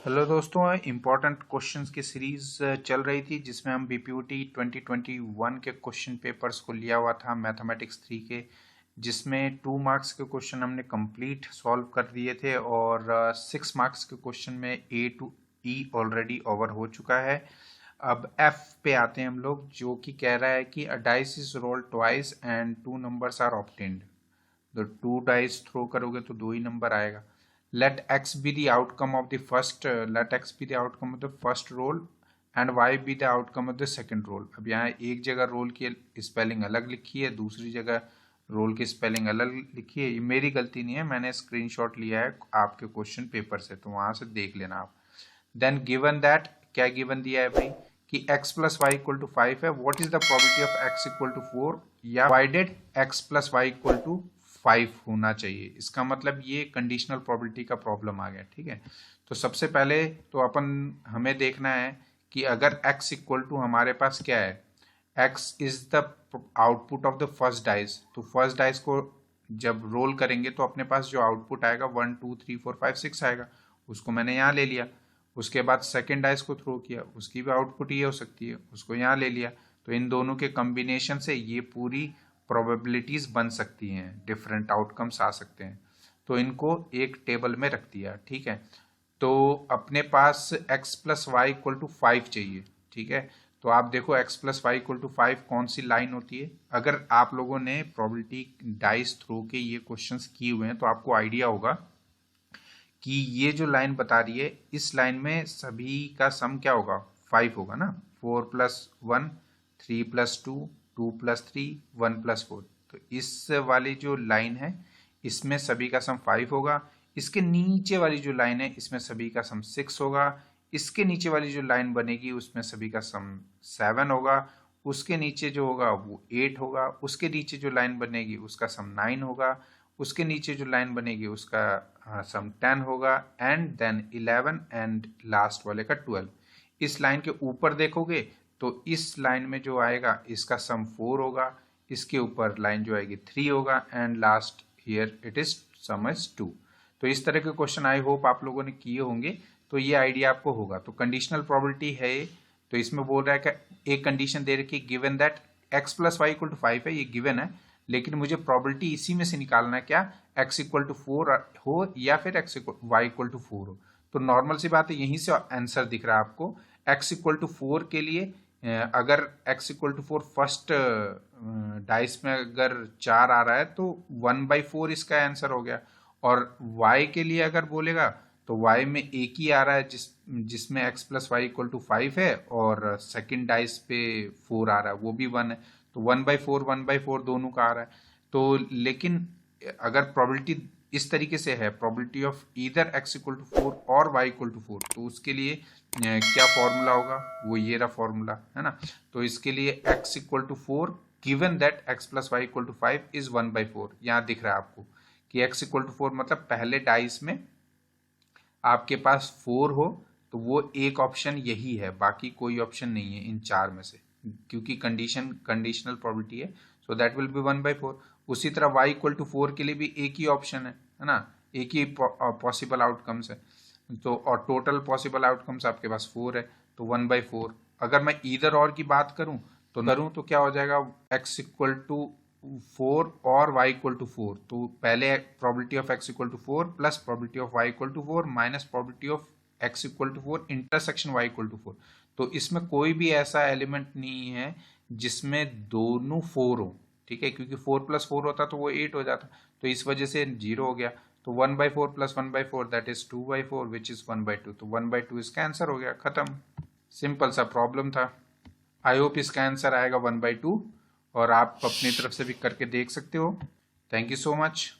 Hello दोस्तों, important questions की series चल रही थी जिसमें हम बीपीयूटी 2021 के क्वेश्चन पेपर्स को लिया हुआ था मैथमेटिक्स 3 के, जिसमें 2 मार्क्स के क्वेश्चन हमने कंप्लीट सॉल्व कर दिए थे और 6 मार्क्स के क्वेश्चन में ए टू ई ऑलरेडी ओवर हो चुका है। अब एफ पे आते हैं हम लोग, जो कि कह रहा है कि a dice is rolled twice and 2 numbers are obtained. तो 2 डाइस थ्रो करोगे तो 2 ही नंबर आएगा। let x be the outcome of the first let x be the outcome of the first roll and y be the outcome of the second roll। अब यहाँ एक जगह role की स्पेलिंग अलग लिखी है, दूसरी जगह रोल की स्पेलिंग अलग लिखी है। ये मेरी गलती नहीं है, मैंने स्क्रीनशॉट लिया है आपके क्वेश्चन पेपर से, तो वहां से देख लेना आप। देन गिवन दैट, क्या गिवन दिया है भाई कि x plus y equal to 5 है। What is the probability of x equal to 4 या provided x plus y equal to 5 होना चाहिए। इसका मतलब ये कंडीशनल प्रोबेबिलिटी का प्रॉब्लम आ गया। ठीक है, तो सबसे पहले तो हमें देखना है कि अगर x इक्वल टू हमारे पास क्या है, x is the output of the first dice, तो फर्स्ट डाइस को जब रोल करेंगे तो अपने पास जो आउटपुट आएगा 1 2 3 4 5 6 आएगा, उसको मैंने यहाँ ले लिया। उसके बाद सेकेंड डाइस को थ्रो किया, उसकी भी आउटपुट ये हो सकती है, उसको यहाँ ले लिया। तो इन दोनों के कॉम्बिनेशन से ये पूरी प्रोबेबिलिटीज बन सकती हैं, डिफरेंट आउटकम्स आ सकते हैं। तो इनको एक टेबल में रख दिया। ठीक है, तो अपने पास x plus y equal to 5 चाहिए। ठीक है, तो आप देखो x plus y equal to 5 कौन सी लाइन होती है। अगर आप लोगों ने प्रोबेबिलिटी डाइस थ्रो के ये क्वेश्चंस किए हुए हैं तो आपको आइडिया होगा कि ये जो लाइन बता रही है, इस लाइन में सभी का सम क्या होगा, 5 होगा ना। 4 प्लस 1, 3 प्लस 2, 2 प्लस 3, 1 प्लस 4। तो इस वाली जो लाइन है इसमें सभी का सम 5 होगा। इसके नीचे वाली जो लाइन है इसमें सभी का सम 6 होगा। इसके नीचे वाली जो लाइन बनेगी उसमें सभी का सम 7 होगा। उसके नीचे जो होगा वो 8 होगा। उसके नीचे जो लाइन बनेगी उसका सम 9 होगा। उसके नीचे जो लाइन बनेगी उसका सम 10 होगा एंड देन 11 एंड लास्ट वाले का 12। इस लाइन के ऊपर देखोगे तो इस लाइन में जो आएगा इसका सम 4 होगा, इसके ऊपर लाइन जो आएगी 3 होगा and last here it is some is 2। तो इस तरह के क्वेश्चन आई होप आप लोगों ने किए होंगे, तो ये आइडिया आपको होगा। तो कंडीशनल प्रोबेबिलिटी है ये। तो इसमें बोल रहा है कि एक कंडीशन दे रखी है, given that x plus y equal to 5 है, ये गिवन है, लेकिन मुझे प्रोबेबिलिटी इसी में से निकालना है क्या, x इक्वल टू 4 हो या फिर वाई इक्वल टू 4 हो। तो नॉर्मल सी बात है, यहीं से आंसर दिख रहा है आपको। x इक्वल टू 4 के लिए अगर x equal to 4 first dice में अगर 4 आ रहा है तो 1/4 इसका आंसर हो गया। और y के लिए अगर बोलेगा तो y में एक ही आ रहा है जिसमें x plus y equal to 5 है, और सेकेंड डाइस पे 4 आ रहा है, वो भी 1 है। तो 1/4 दोनों का आ रहा है। तो लेकिन अगर प्रोबेबिलिटी इस तरीके से है, probability of either x equal to 4 और y इक्वल टू 4, तो उसके लिए क्या फॉर्मूला होगा, वो ये रहा फॉर्मूला, है ना। तो इसके लिए x equal to 4 given that x plus y equal to 5 is 1/4। यहाँ दिख रहा है आपको कि x इक्वल टू 4 मतलब पहले डाइस में आपके पास 4 हो तो वो एक ऑप्शन यही है, बाकी कोई ऑप्शन नहीं है इन 4 में से, क्योंकि कंडीशनल प्रोबेबिलिटी है। So that will be 1/4। उसी तरह y इक्वल टू 4 के लिए भी एक ही ऑप्शन है ना, एक ही पॉसिबल आउटकम्स है। तो और टोटल पॉसिबल आउटकम्स आपके पास 4 है, तो 1/4। अगर मैं ईदर और की बात करूं तो क्या हो जाएगा, x इक्वल टू 4 और y इक्वल टू 4। तो पहले probability of x equal to 4 प्लस probability of y equal to 4 minus probability of x equal to 4 intersection y equal to 4। तो इसमें कोई भी ऐसा एलिमेंट नहीं है जिसमें दोनों 4 हो। ठीक है, क्योंकि 4 प्लस 4 होता तो वो 8 हो जाता, तो इस वजह से 0 हो गया। तो 1/4 plus 1/4 that is 2/4 which is 1/2। तो 1/2 इसका आंसर हो गया, खत्म। सिंपल सा प्रॉब्लम था। आई होप इसका आंसर आएगा 1/2, और आप अपनी तरफ से भी करके देख सकते हो। Thank you so much.